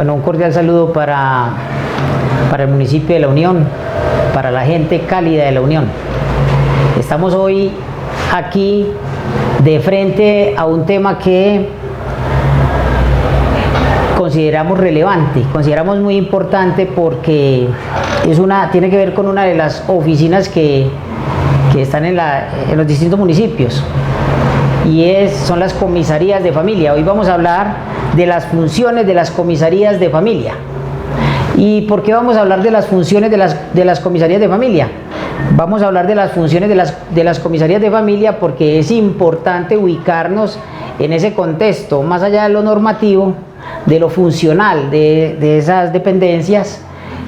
Bueno, un cordial saludo para el municipio de La Unión, para la gente cálida de La Unión. Estamos hoy aquí de frente a un tema que consideramos relevante, consideramos muy importante porque tiene que ver con una de las oficinas que están en los distintos municipios y son las comisarías de familia. Hoy vamos a hablar de las funciones de las comisarías de familia. ¿Y por qué vamos a hablar de las funciones de las comisarías de familia? Vamos a hablar de las funciones de las comisarías de familia porque es importante ubicarnos en ese contexto, más allá de lo normativo, de lo funcional de esas dependencias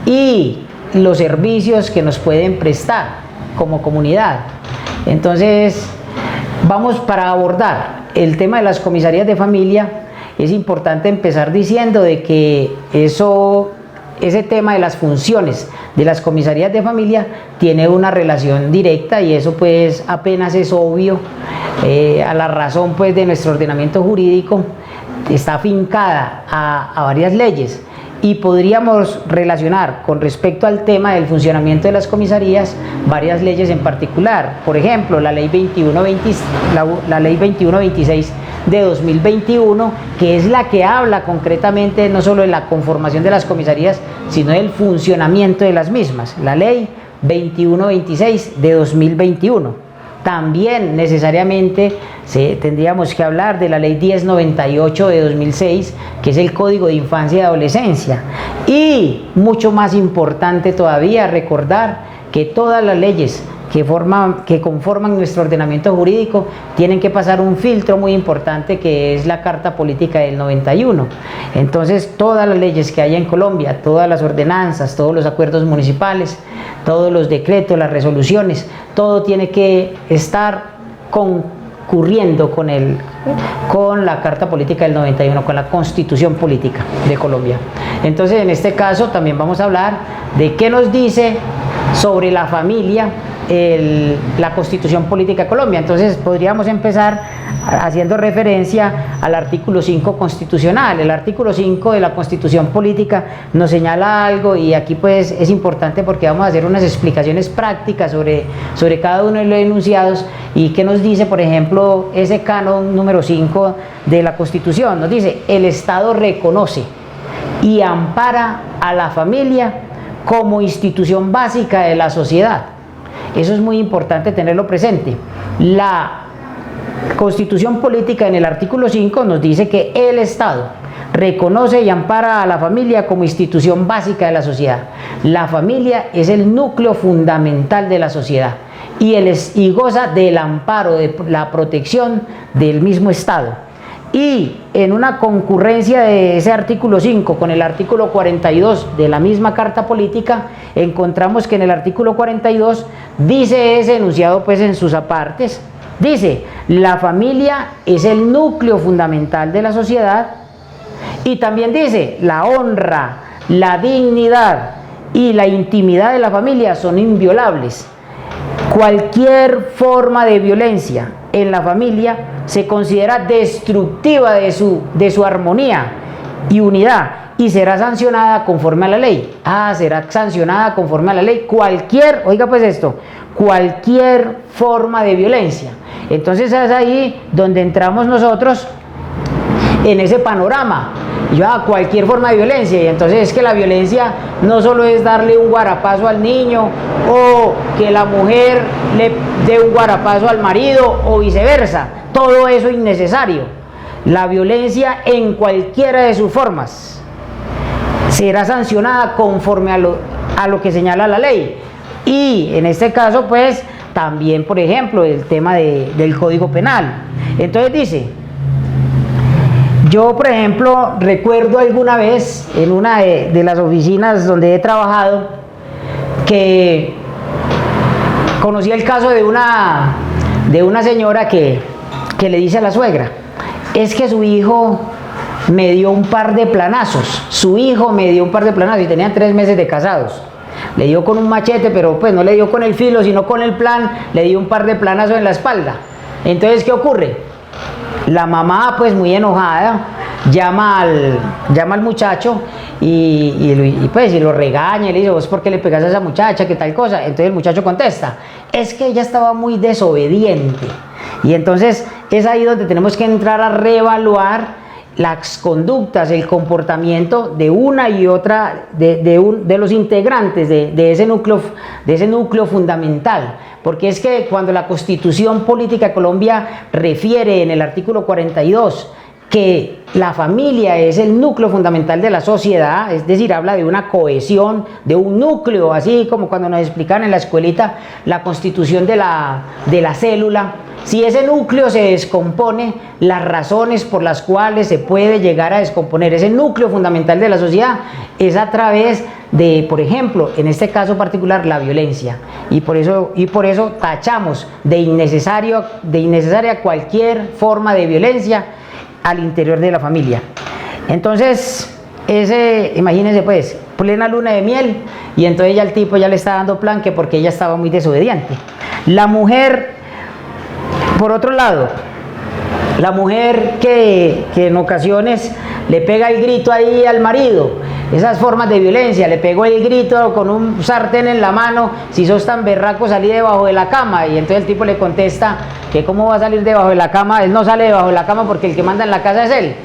y los servicios que nos pueden prestar como comunidad. Entonces, para abordar el tema de las comisarías de familia, es importante empezar diciendo de que ese tema de las funciones de las comisarías de familia tiene una relación directa y eso pues apenas es obvio a la razón pues de nuestro ordenamiento jurídico. Está afincada a varias leyes y podríamos relacionar con respecto al tema del funcionamiento de las comisarías varias leyes en particular. Por ejemplo, la ley 2126 de 2021, que es la que habla concretamente no solo de la conformación de las comisarías, sino del funcionamiento de las mismas. La ley 2126 de 2021. También necesariamente tendríamos que hablar de la ley 1098 de 2006, que es el Código de Infancia y Adolescencia. Y mucho más importante todavía, recordar que todas las leyes que conforman nuestro ordenamiento jurídico tienen que pasar un filtro muy importante que es la Carta Política del 91. Entonces todas las leyes que hay en Colombia, todas las ordenanzas, todos los acuerdos municipales, todos los decretos, las resoluciones, todo tiene que estar concurriendo con la Carta Política del 91, con la Constitución Política de Colombia. Entonces en este caso también vamos a hablar de qué nos dice sobre la familia la Constitución Política de Colombia. Entonces podríamos empezar haciendo referencia al artículo 5 constitucional. El artículo 5 de la Constitución Política nos señala algo y aquí pues es importante porque vamos a hacer unas explicaciones prácticas sobre cada uno de los enunciados y qué nos dice, por ejemplo, ese canon número 5 de la Constitución. Nos dice: el Estado reconoce y ampara a la familia como institución básica de la sociedad. Eso es muy importante tenerlo presente. La Constitución Política en el artículo 5 nos dice que el Estado reconoce y ampara a la familia como institución básica de la sociedad. La familia es el núcleo fundamental de la sociedad y goza del amparo, de la protección del mismo Estado. Y en una concurrencia de ese artículo 5 con el artículo 42 de la misma Carta Política, encontramos que en el artículo 42 dice ese enunciado pues en sus apartes, dice: la familia es el núcleo fundamental de la sociedad, y también dice: la honra, la dignidad y la intimidad de la familia son inviolables. Cualquier forma de violencia en la familia se considera destructiva de su armonía y unidad y será sancionada conforme a la ley. Será sancionada conforme a la ley cualquier forma de violencia. Entonces es ahí donde entramos nosotros en ese panorama. Cualquier forma de violencia, y entonces es que la violencia no solo es darle un guarapazo al niño o que la mujer le dé un guarapazo al marido o viceversa, todo eso innecesario. La violencia en cualquiera de sus formas será sancionada conforme a lo que señala la ley. Y en este caso pues también, por ejemplo, el tema del Código Penal. Entonces dice: yo, por ejemplo, recuerdo alguna vez en una de las oficinas donde he trabajado que conocí el caso de una señora que le dice a la suegra: es que su hijo me dio un par de planazos. Su hijo me dio un par de planazos y tenían 3 meses de casados. Le dio con un machete, pero pues no le dio con el filo, sino con el plan, le dio un par de planazos en la espalda. Entonces, ¿qué ocurre? La mamá, pues muy enojada, llama al muchacho pues y lo regaña y le dice, ¿vos por qué le pegas a esa muchacha? ¿Qué tal cosa? Entonces el muchacho contesta, es que ella estaba muy desobediente. Y entonces es ahí donde tenemos que entrar a reevaluar las conductas, el comportamiento de una y otra de los integrantes de ese núcleo fundamental, porque es que cuando la Constitución Política de Colombia refiere en el artículo 42 que la familia es el núcleo fundamental de la sociedad, es decir, habla de una cohesión, de un núcleo, así como cuando nos explican en la escuelita la constitución de la célula. Si ese núcleo se descompone, las razones por las cuales se puede llegar a descomponer ese núcleo fundamental de la sociedad es a través de, por ejemplo, en este caso particular, la violencia. Y por eso tachamos de innecesaria cualquier forma de violencia al interior de la familia. Entonces, imagínense pues, plena luna de miel, y entonces ya el tipo ya le está dando plan que porque ella estaba muy desobediente. La mujer, por otro lado, la mujer que en ocasiones le pega el grito ahí al marido, esas formas de violencia, le pegó el grito con un sartén en la mano, si sos tan berraco salí debajo de la cama, y entonces el tipo le contesta que cómo va a salir debajo de la cama, él no sale debajo de la cama porque el que manda en la casa es él,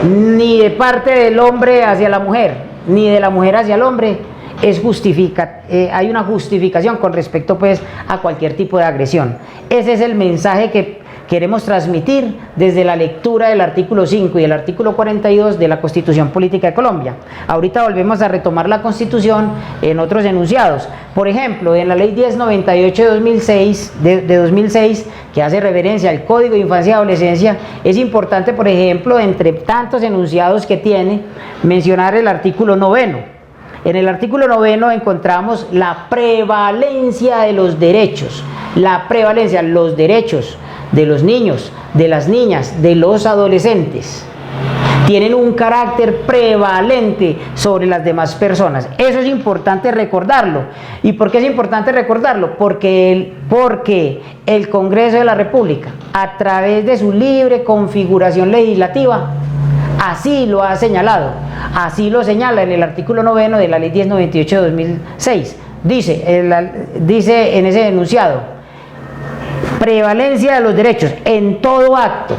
ni de parte del hombre hacia la mujer, ni de la mujer hacia el hombre, hay una justificación con respecto pues a cualquier tipo de agresión. Ese es el mensaje que queremos transmitir desde la lectura del artículo 5 y del artículo 42 de la Constitución Política de Colombia. Ahorita volvemos a retomar la Constitución en otros enunciados. Por ejemplo, en la Ley 1098 de 2006, que hace referencia al Código de Infancia y Adolescencia, es importante, por ejemplo, entre tantos enunciados que tiene, mencionar el artículo 9. En el artículo 9 encontramos la prevalencia de los derechos, los derechos de los niños, de las niñas, de los adolescentes. Tienen un carácter prevalente sobre las demás personas. Eso es importante recordarlo. ¿Y por qué es importante recordarlo? Porque el Congreso de la República, a través de su libre configuración legislativa, así lo ha señalado, así lo señala en el artículo 9 de la Ley 1098 de 2006. Dice en ese enunciado, prevalencia de los derechos en todo acto,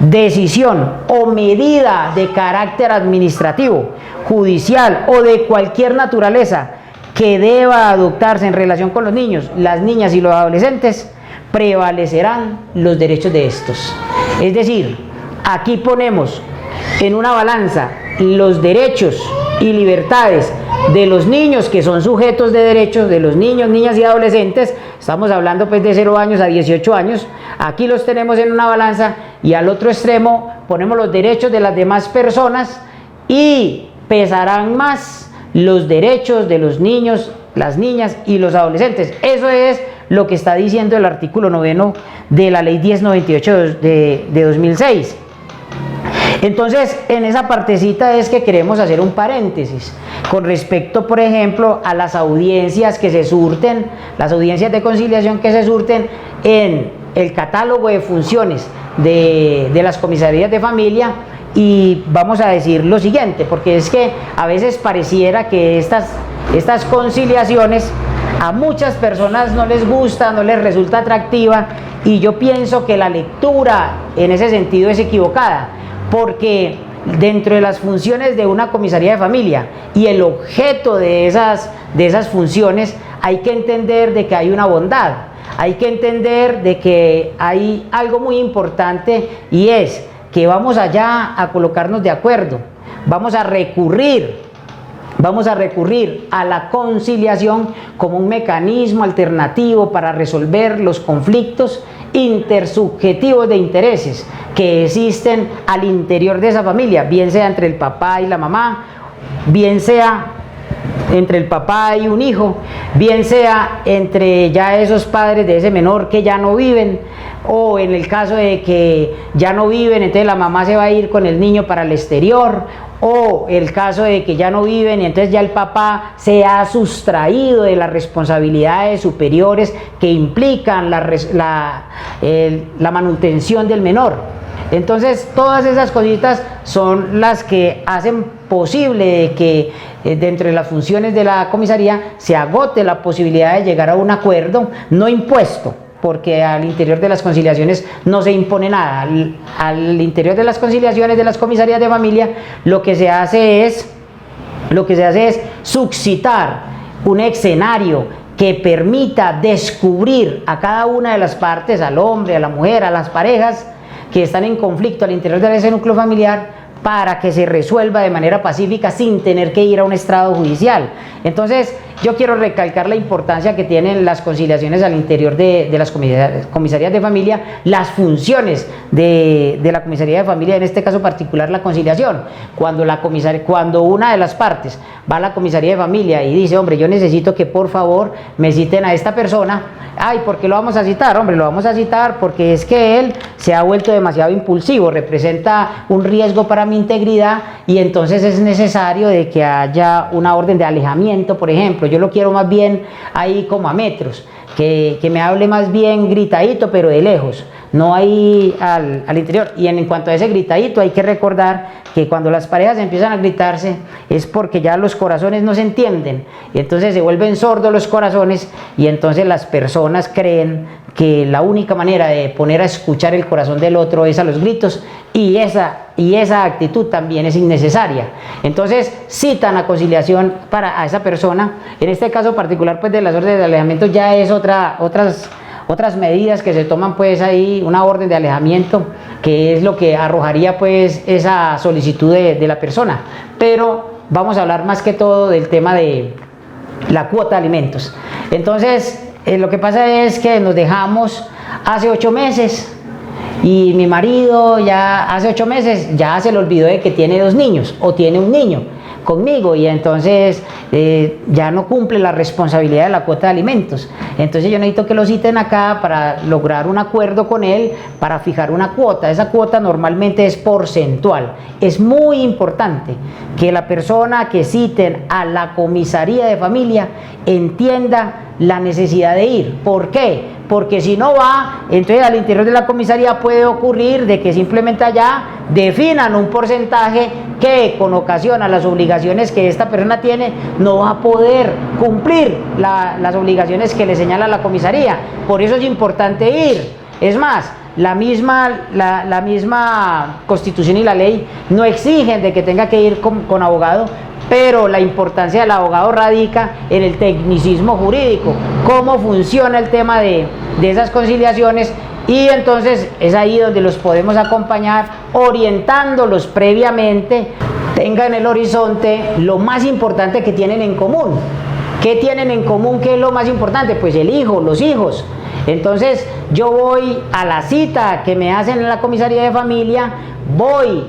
decisión o medida de carácter administrativo, judicial o de cualquier naturaleza que deba adoptarse en relación con los niños, las niñas y los adolescentes, prevalecerán los derechos de estos. Es decir, aquí ponemos en una balanza los derechos y libertades de los niños que son sujetos de derechos, de los niños, niñas y adolescentes. Estamos hablando pues de 0 años a 18 años, aquí los tenemos en una balanza, y al otro extremo ponemos los derechos de las demás personas y pesarán más los derechos de los niños, las niñas y los adolescentes. Eso es lo que está diciendo el artículo 9 de la Ley 1098 de 2006. Entonces, en esa partecita es que queremos hacer un paréntesis con respecto, por ejemplo, a las audiencias que se surten, las audiencias de conciliación que se surten en el catálogo de funciones de las comisarías de familia. Y vamos a decir lo siguiente, porque es que a veces pareciera que estas conciliaciones a muchas personas no les gusta, no les resulta atractiva, y yo pienso que la lectura en ese sentido es equivocada, porque dentro de las funciones de una comisaría de familia y el objeto de esas funciones, hay que entender de que hay una bondad, hay que entender de que hay algo muy importante, y es que vamos allá a colocarnos de acuerdo, vamos a recurrir a la conciliación como un mecanismo alternativo para resolver los conflictos intersubjetivos de intereses que existen al interior de esa familia, bien sea entre el papá y la mamá, bien sea entre el papá y un hijo, bien sea entre ya esos padres de ese menor que ya no viven, o en el caso de que ya no viven, entonces la mamá se va a ir con el niño para el exterior, o el caso de que ya no viven y entonces ya el papá se ha sustraído de las responsabilidades superiores que implican la manutención del menor. Entonces todas esas cositas son las que hacen posible que dentro de las funciones de la comisaría se agote la posibilidad de llegar a un acuerdo no impuesto, porque al interior de las conciliaciones no se impone nada. Al interior de las conciliaciones de las comisarías de familia lo que se hace es suscitar un escenario que permita descubrir a cada una de las partes, al hombre, a la mujer, a las parejas que están en conflicto al interior de ese núcleo familiar, para que se resuelva de manera pacífica sin tener que ir a un estrado judicial. Entonces, yo quiero recalcar la importancia que tienen las conciliaciones al interior de las comisarías de familia, las funciones de la comisaría de familia, en este caso particular la conciliación. Cuando una de las partes va a la comisaría de familia y dice, hombre, yo necesito que por favor me citen a esta persona. Ay, ¿por qué lo vamos a citar? Hombre, lo vamos a citar porque es que él se ha vuelto demasiado impulsivo, representa un riesgo para mi integridad y entonces es necesario de que haya una orden de alejamiento, por ejemplo. Yo lo quiero más bien ahí como a metros, que me hable más bien gritadito, pero de lejos, no ahí al interior. Y en cuanto a ese gritadito, hay que recordar que cuando las parejas empiezan a gritarse es porque ya los corazones no se entienden, y entonces se vuelven sordos los corazones, y entonces las personas creen que la única manera de poner a escuchar el corazón del otro es a los gritos, y esa actitud también es innecesaria. Entonces citan a conciliación a esa persona. En este caso particular, pues, de las órdenes de alejamiento ya es otras medidas que se toman, pues ahí una orden de alejamiento, que es lo que arrojaría pues esa solicitud de la persona. Pero vamos a hablar más que todo del tema de la cuota de alimentos. Entonces lo que pasa es que nos dejamos hace 8 meses y mi marido ya hace 8 meses ya se le olvidó de que tiene 2 niños o tiene un niño conmigo, y entonces ya no cumple la responsabilidad de la cuota de alimentos. Entonces yo necesito que lo citen acá para lograr un acuerdo con él para fijar una cuota. Esa cuota normalmente es porcentual. Es muy importante que la persona que citen a la comisaría de familia entienda la necesidad de ir. ¿Por qué? Porque si no va, entonces al interior de la comisaría puede ocurrir de que simplemente allá definan un porcentaje que, con ocasión a las obligaciones que esta persona tiene, no va a poder cumplir las obligaciones que le señala la comisaría. Por eso es importante ir. Es más, la misma Constitución y la ley no exigen de que tenga que ir con abogado, pero la importancia del abogado radica en el tecnicismo jurídico, cómo funciona el tema de esas conciliaciones, y entonces es ahí donde los podemos acompañar orientándolos previamente. Tengan en el horizonte lo más importante que tienen en común. ¿Qué tienen en común? ¿Qué es lo más importante? Pues el hijo, los hijos. Entonces yo voy a la cita que me hacen en la comisaría de familia, voy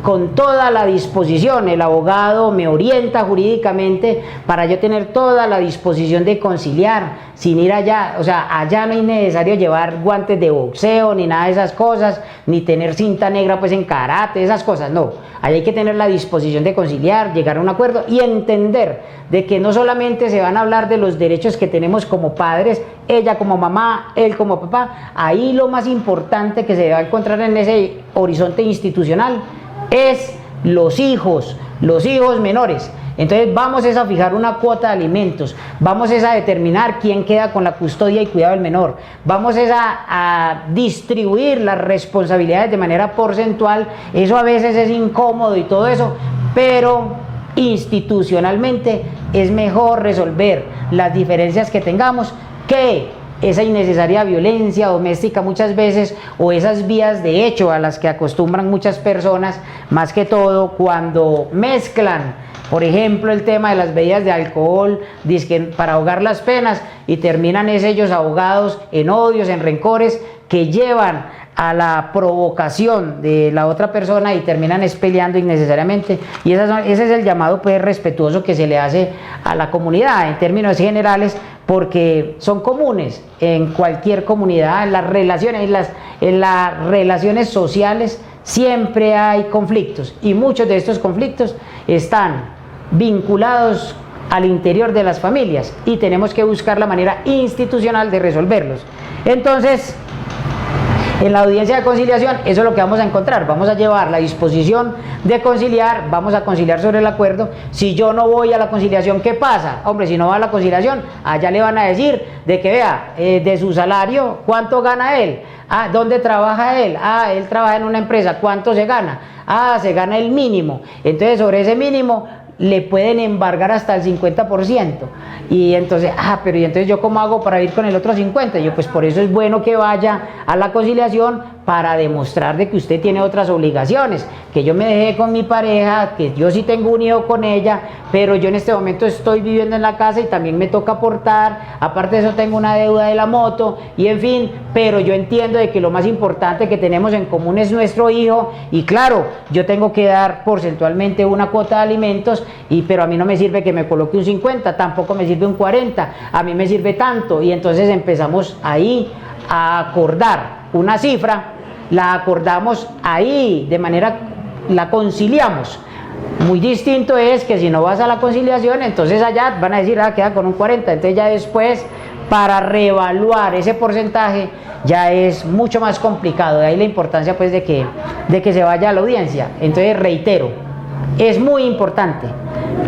con toda la disposición, el abogado me orienta jurídicamente para yo tener toda la disposición de conciliar, sin ir allá. O sea, allá no es necesario llevar guantes de boxeo ni nada de esas cosas, ni tener cinta negra pues en karate, esas cosas, no. Allá hay que tener la disposición de conciliar, llegar a un acuerdo y entender de que no solamente se van a hablar de los derechos que tenemos como padres, ella como mamá, él como papá. Ahí lo más importante que se va a encontrar en ese horizonte institucional es los hijos menores. Entonces vamos a fijar una cuota de alimentos, vamos a determinar quién queda con la custodia y cuidado del menor, vamos a distribuir las responsabilidades de manera porcentual. Eso a veces es incómodo y todo eso, pero institucionalmente es mejor resolver las diferencias que tengamos que esa innecesaria violencia doméstica muchas veces, o esas vías de hecho a las que acostumbran muchas personas, más que todo cuando mezclan, por ejemplo, el tema de las bebidas de alcohol, dizque para ahogar las penas, y terminan ellos ahogados en odios, en rencores que llevan a la provocación de la otra persona y terminan peleando innecesariamente. Y ese es el llamado pues respetuoso que se le hace a la comunidad en términos generales, porque son comunes en cualquier comunidad. En las relaciones sociales siempre hay conflictos, y muchos de estos conflictos están vinculados al interior de las familias, y tenemos que buscar la manera institucional de resolverlos. Entonces En la audiencia de conciliación, eso es lo que vamos a encontrar. Vamos a llevar la disposición de conciliar, vamos a conciliar sobre el acuerdo. Si yo no voy a la conciliación, ¿qué pasa? Hombre, si no va a la conciliación, allá le van a decir de que vea, de su salario, ¿cuánto gana él? Ah, ¿dónde trabaja él? Ah, él trabaja en una empresa, ¿cuánto se gana? Ah, se gana el mínimo. Entonces, sobre ese mínimo le pueden embargar hasta el 50%. Y entonces, pero ¿y entonces yo cómo hago para ir con el otro 50%? Yo, pues por eso es bueno que vaya a la conciliación, para demostrar de que usted tiene otras obligaciones, que yo me dejé con mi pareja, que yo sí tengo un hijo con ella, pero yo en este momento estoy viviendo en la casa y también me toca aportar, aparte de eso tengo una deuda de la moto, y en fin, pero yo entiendo de que lo más importante que tenemos en común es nuestro hijo, y claro, yo tengo que dar porcentualmente una cuota de alimentos, pero a mí no me sirve que me coloque un 50, tampoco me sirve un 40, a mí me sirve tanto, y entonces empezamos ahí a acordar una cifra, la acordamos ahí, de manera, la conciliamos. Muy distinto es que si no vas a la conciliación, entonces allá van a decir, queda con un 40, entonces ya después, para reevaluar ese porcentaje, ya es mucho más complicado, de ahí la importancia pues de que se vaya a la audiencia. Entonces reitero, es muy importante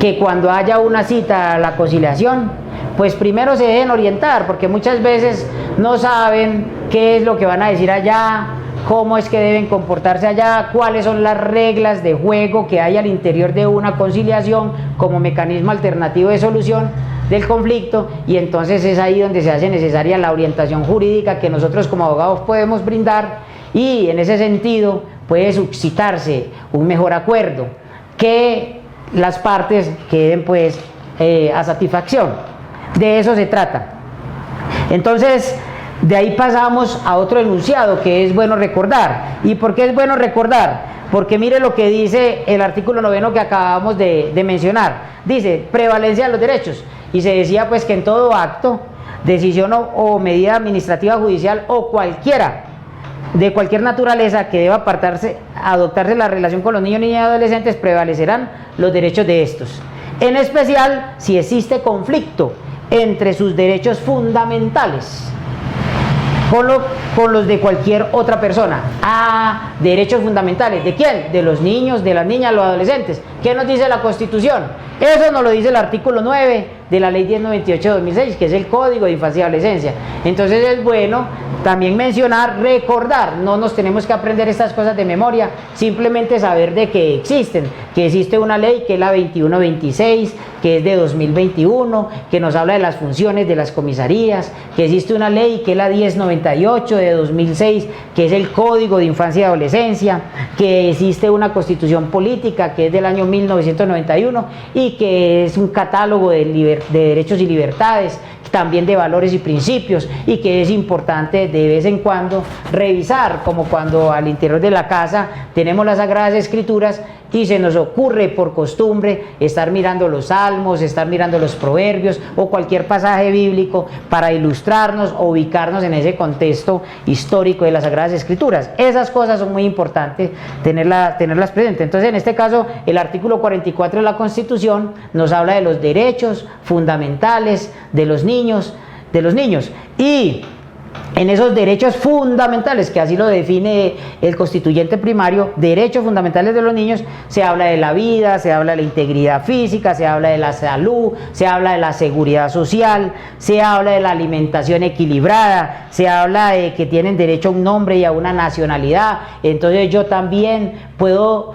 que cuando haya una cita a la conciliación, pues primero se dejen orientar, porque muchas veces no saben qué es lo que van a decir allá, cómo es que deben comportarse allá, cuáles son las reglas de juego que hay al interior de una conciliación como mecanismo alternativo de solución del conflicto, y entonces es ahí donde se hace necesaria la orientación jurídica que nosotros como abogados podemos brindar, y en ese sentido puede suscitarse un mejor acuerdo, que las partes queden pues a satisfacción. De eso se trata. Entonces, de ahí pasamos a otro enunciado que es bueno recordar. ¿Y por qué es bueno recordar? Porque mire lo que dice el artículo 9 que acabamos de mencionar. Dice, prevalencia de los derechos. Y se decía pues que en todo acto, decisión o medida administrativa, judicial o cualquiera, de cualquier naturaleza que deba adoptarse la relación con los niños, niñas y adolescentes, prevalecerán los derechos de estos. En especial, si existe conflicto entre sus derechos fundamentales con los de cualquier otra persona. Derechos fundamentales, ¿de quién? De los niños, de las niñas, los adolescentes. ¿Qué nos dice la Constitución? Eso nos lo dice el artículo 9 de la Ley 1098 de 2006, que es el Código de Infancia y Adolescencia. Entonces es bueno también mencionar, recordar, no nos tenemos que aprender estas cosas de memoria, simplemente saber de que existen, que existe una ley que es la 2126, que es de 2021, que nos habla de las funciones de las comisarías, que existe una ley que es la 1098 de 2006, que es el Código de Infancia y Adolescencia, que existe una Constitución política que es del año 1991 y que es un catálogo de derechos y libertades, también de valores y principios, y que es importante de vez en cuando revisar, como cuando al interior de la casa tenemos las Sagradas Escrituras y se nos ocurre por costumbre estar mirando los salmos, estar mirando los proverbios o cualquier pasaje bíblico para ilustrarnos o ubicarnos en ese contexto histórico de las Sagradas Escrituras. Esas cosas son muy importantes tenerlas presentes. Entonces, en este caso, el artículo 44 de la Constitución nos habla de los derechos fundamentales de los niños, y en esos derechos fundamentales, que así lo define el constituyente primario, derechos fundamentales de los niños, se habla de la vida, se habla de la integridad física, se habla de la salud, se habla de la seguridad social, se habla de la alimentación equilibrada, se habla de que tienen derecho a un nombre y a una nacionalidad. Entonces yo también puedo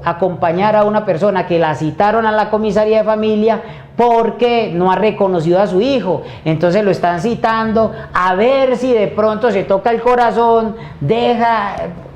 acompañar a una persona que la citaron a la comisaría de familia porque no ha reconocido a su hijo, entonces lo están citando a ver si de pronto se toca el corazón,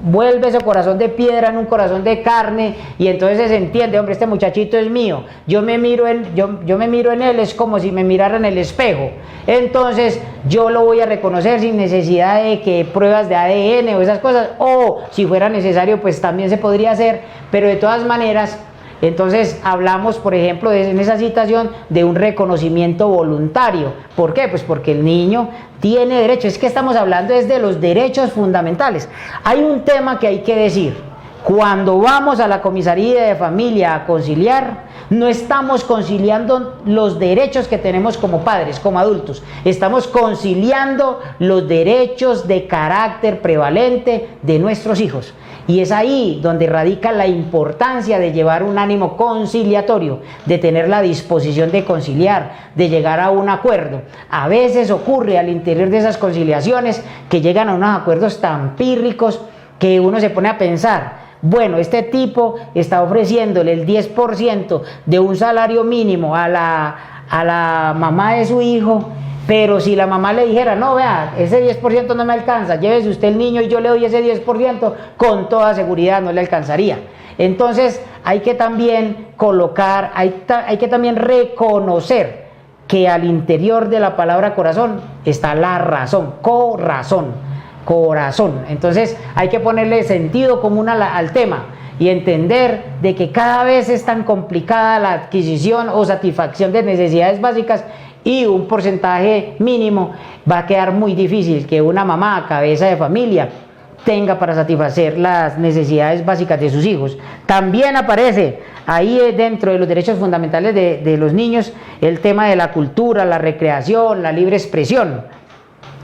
vuelve ese corazón de piedra en un corazón de carne, y entonces se entiende, hombre, este muchachito es mío, yo me miro en él, es como si me mirara en el espejo, entonces yo lo voy a reconocer sin necesidad de que pruebas de ADN o esas cosas, o si fuera necesario pues también se podría hacer, pero de todas maneras. Entonces hablamos, por ejemplo, en esa citación de un reconocimiento voluntario. ¿Por qué? Pues porque el niño tiene derecho. Es que estamos hablando desde los derechos fundamentales. Hay un tema que hay que decir. Cuando vamos a la comisaría de familia a conciliar, No estamos conciliando los derechos que tenemos como padres, como adultos. Estamos conciliando los derechos de carácter prevalente de nuestros hijos. Y es ahí donde radica la importancia de llevar un ánimo conciliatorio, de tener la disposición de conciliar, de llegar a un acuerdo. A veces ocurre al interior de esas conciliaciones que llegan a unos acuerdos tan pírricos que uno se pone a pensar, bueno, este tipo está ofreciéndole el 10% de un salario mínimo a la mamá de su hijo, pero si la mamá le dijera, no, vea, ese 10% no me alcanza, llévese usted el niño y yo le doy ese 10%, con toda seguridad no le alcanzaría. Entonces hay que también colocar, hay que también reconocer que al interior de la palabra corazón está la razón, corazón. Entonces hay que ponerle sentido común al tema y entender de que cada vez es tan complicada la adquisición o satisfacción de necesidades básicas, y un porcentaje mínimo va a quedar muy difícil que una mamá, cabeza de familia, tenga para satisfacer las necesidades básicas de sus hijos. También aparece ahí dentro de los derechos fundamentales de los niños el tema de la cultura, la recreación, la libre expresión.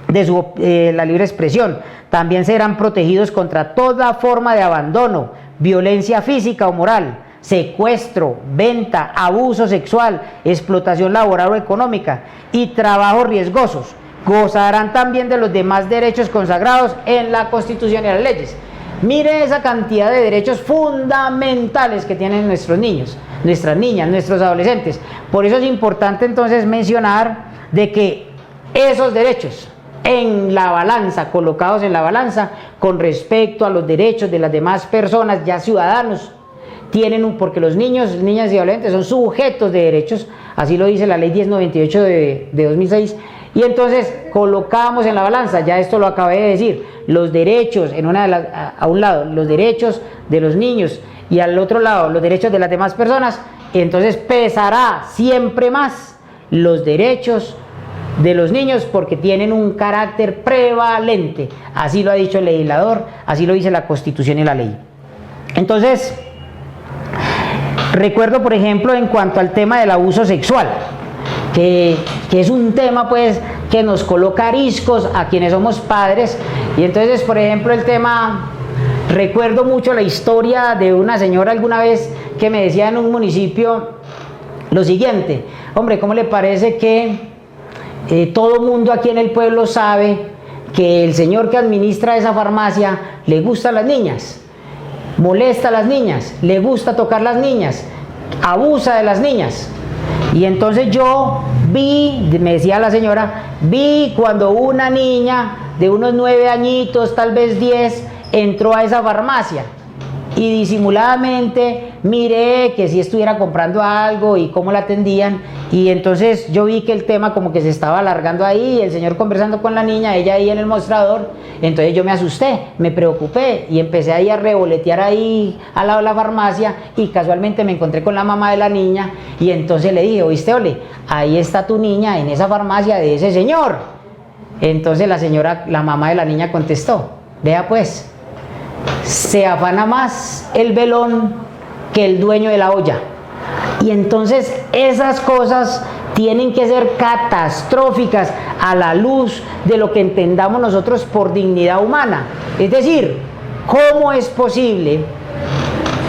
La libre expresión. También serán protegidos contra toda forma de abandono, violencia física o moral, secuestro, venta, abuso sexual, explotación laboral o económica y trabajos riesgosos. Gozarán también de los demás derechos consagrados en la Constitución y las leyes. Mire esa cantidad de derechos fundamentales que tienen nuestros niños, nuestras niñas, nuestros adolescentes. Por eso es importante entonces mencionar de que esos derechos en la balanza, colocados en la balanza con respecto a los derechos de las demás personas, ya ciudadanos, porque los niños, niñas y adolescentes son sujetos de derechos, así lo dice la ley 1098 de 2006, y entonces colocamos en la balanza, ya esto lo acabé de decir, los derechos, a un lado, los derechos de los niños y al otro lado, los derechos de las demás personas, y entonces pesará siempre más los derechos de los niños porque tienen un carácter prevalente, así lo ha dicho el legislador, así lo dice la Constitución y la ley. Entonces, recuerdo, por ejemplo, en cuanto al tema del abuso sexual, que es un tema pues que nos coloca ariscos a quienes somos padres, y entonces, por ejemplo, el tema, recuerdo mucho la historia de una señora alguna vez que me decía en un municipio lo siguiente: hombre, ¿cómo le parece que todo mundo aquí en el pueblo sabe que el señor que administra esa farmacia le gusta a las niñas, molesta a las niñas, le gusta tocar a las niñas, abusa de las niñas? Y entonces yo vi, me decía la señora, vi cuando una niña de unos 9 añitos, tal vez 10, entró a esa farmacia y disimuladamente miré que si estuviera comprando algo y cómo la atendían, y entonces yo vi que el tema como que se estaba alargando ahí, el señor conversando con la niña, ella ahí en el mostrador. Entonces yo me asusté, me preocupé y empecé ahí a revolotear ahí al lado de la farmacia, y casualmente me encontré con la mamá de la niña, y entonces le dije: oíste, Ole, ahí está tu niña en esa farmacia de ese señor. Entonces la señora, la mamá de la niña, contestó: vea pues, se afana más el velón que el dueño de la olla. Y entonces esas cosas tienen que ser catastróficas a la luz de lo que entendamos nosotros por dignidad humana. Es decir, ¿cómo es posible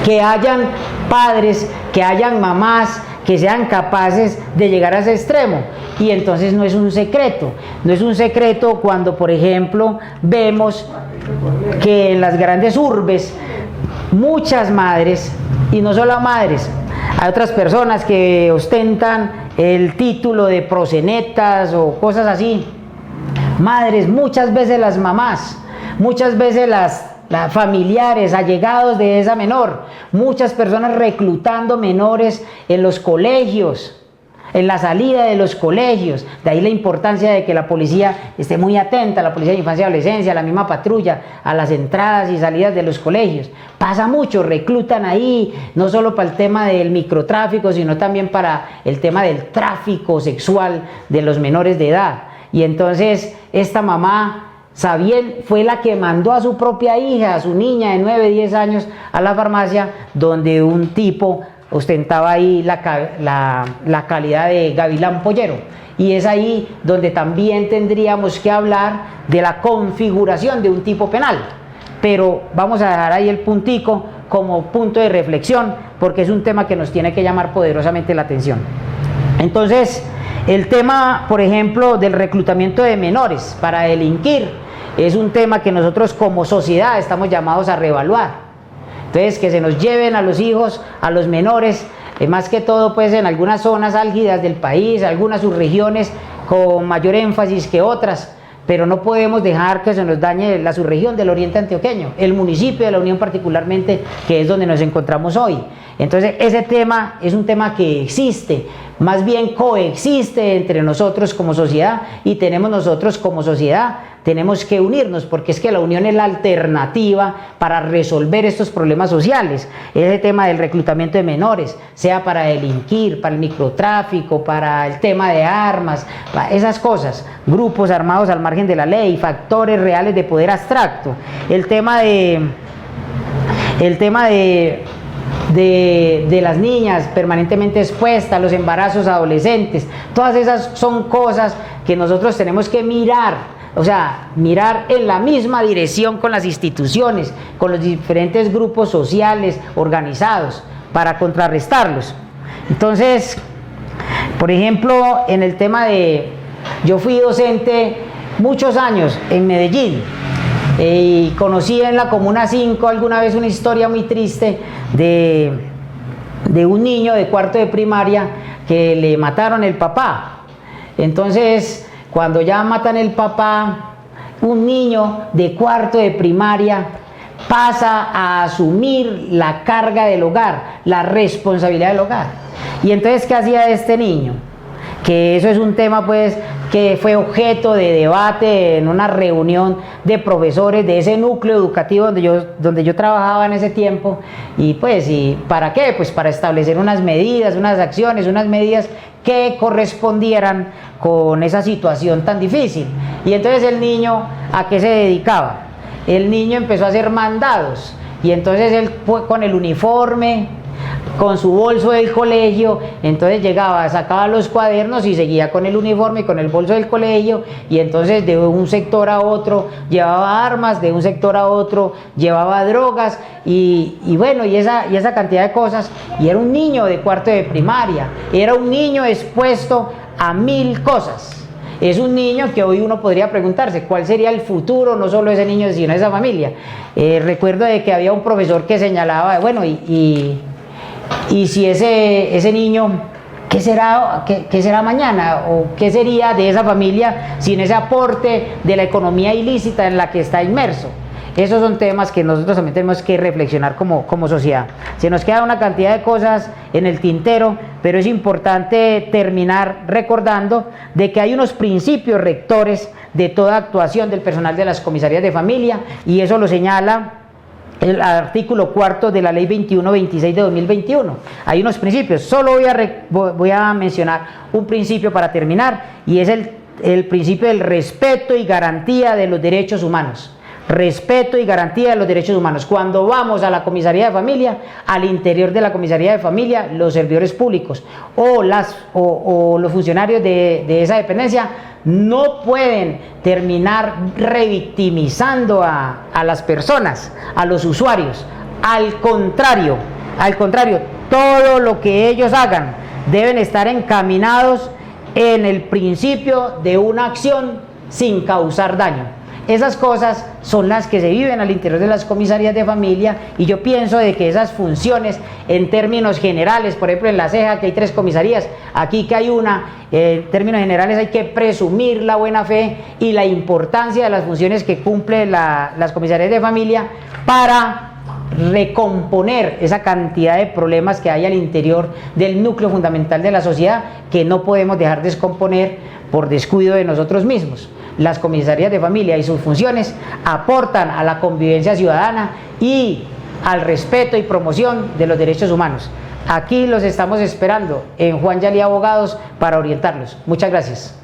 que hayan padres, que hayan mamás que sean capaces de llegar a ese extremo? Y entonces no es un secreto cuando, por ejemplo, vemos que en las grandes urbes muchas madres, y no solo madres, hay otras personas que ostentan el título de proxenetas o cosas así, madres, muchas veces las mamás, muchas veces las familiares, allegados de esa menor, muchas personas reclutando menores en los colegios, en la salida de los colegios. De ahí la importancia de que la policía esté muy atenta, la policía de infancia y adolescencia, la misma patrulla, a las entradas y salidas de los colegios. Pasa mucho, reclutan ahí, no solo para el tema del microtráfico, sino también para el tema del tráfico sexual de los menores de edad. Y entonces esta mamá, fue la que mandó a su propia hija, a su niña de 9, 10 años, a la farmacia, donde un tipo ostentaba ahí la calidad de gavilán pollero. Y es ahí donde también tendríamos que hablar de la configuración de un tipo penal. Pero vamos a dejar ahí el puntico como punto de reflexión, porque es un tema que nos tiene que llamar poderosamente la atención. Entonces, el tema, por ejemplo, del reclutamiento de menores para delinquir, es un tema que nosotros como sociedad estamos llamados a reevaluar. Entonces, que se nos lleven a los hijos, a los menores, más que todo pues en algunas zonas álgidas del país, algunas subregiones con mayor énfasis que otras, pero no podemos dejar que se nos dañe la subregión del oriente antioqueño, el municipio de La Unión particularmente, que es donde nos encontramos hoy. Entonces ese tema es un tema que existe, más bien coexiste entre nosotros como sociedad, y tenemos nosotros como sociedad, tenemos que unirnos, porque es que la unión es la alternativa para resolver estos problemas sociales. Ese tema del reclutamiento de menores, sea para delinquir, para el microtráfico, para el tema de armas, para esas cosas, grupos armados al margen de la ley, factores reales de poder abstracto, el tema de las niñas permanentemente expuestas, los embarazos adolescentes, todas esas son cosas que nosotros tenemos que mirar. O sea, mirar en la misma dirección con las instituciones, con los diferentes grupos sociales organizados para contrarrestarlos. Entonces, por ejemplo, en el tema yo fui docente muchos años en Medellín y conocí en la Comuna 5 alguna vez una historia muy triste de un niño de cuarto de primaria que le mataron el papá. Entonces, cuando ya matan el papá, un niño de cuarto de primaria pasa a asumir la carga del hogar, la responsabilidad del hogar. Y entonces, ¿qué hacía este niño? Que eso es un tema pues que fue objeto de debate en una reunión de profesores de ese núcleo educativo donde yo trabajaba en ese tiempo. Y pues, ¿y para qué? Pues para establecer unas medidas, unas acciones, unas medidas que correspondieran con esa situación tan difícil. Y entonces el niño, ¿a qué se dedicaba? El niño empezó a hacer mandados, y entonces él fue con el uniforme, con su bolso del colegio, entonces llegaba, sacaba los cuadernos y seguía con el uniforme y con el bolso del colegio, y entonces de un sector a otro llevaba armas, de un sector a otro llevaba drogas, y bueno, y esa cantidad de cosas. Y era un niño de cuarto de primaria, era un niño expuesto a 1000 cosas. Es un niño que hoy uno podría preguntarse cuál sería el futuro, no solo de ese niño, sino de esa familia. Recuerdo de que había un profesor que señalaba, bueno, y si ese niño, ¿qué será mañana? ¿O qué sería de esa familia sin ese aporte de la economía ilícita en la que está inmerso? Esos son temas que nosotros también tenemos que reflexionar como sociedad. Se nos queda una cantidad de cosas en el tintero, pero es importante terminar recordando de que hay unos principios rectores de toda actuación del personal de las comisarías de familia, y eso lo señala el artículo 4 de la ley 2126 de 2021. Hay unos principios, solo voy a mencionar un principio para terminar, y es el principio del respeto y garantía de los derechos humanos. Respeto y garantía de los derechos humanos. Cuando vamos a la comisaría de familia, al interior de la comisaría de familia, los servidores públicos o los funcionarios de esa dependencia no pueden terminar revictimizando a las personas, a los usuarios. Al contrario, todo lo que ellos hagan deben estar encaminados en el principio de una acción sin causar daño. Esas cosas son las que se viven al interior de las comisarías de familia, y yo pienso de que esas funciones en términos generales, por ejemplo en La Ceja, que hay 3 comisarías, aquí que hay una, en términos generales hay que presumir la buena fe y la importancia de las funciones que cumplen las comisarías de familia para recomponer esa cantidad de problemas que hay al interior del núcleo fundamental de la sociedad, que no podemos dejar descomponer por descuido de nosotros mismos. Las comisarías de familia y sus funciones aportan a la convivencia ciudadana y al respeto y promoción de los derechos humanos. Aquí los estamos esperando en Juan Yalí Abogados para orientarlos. Muchas gracias.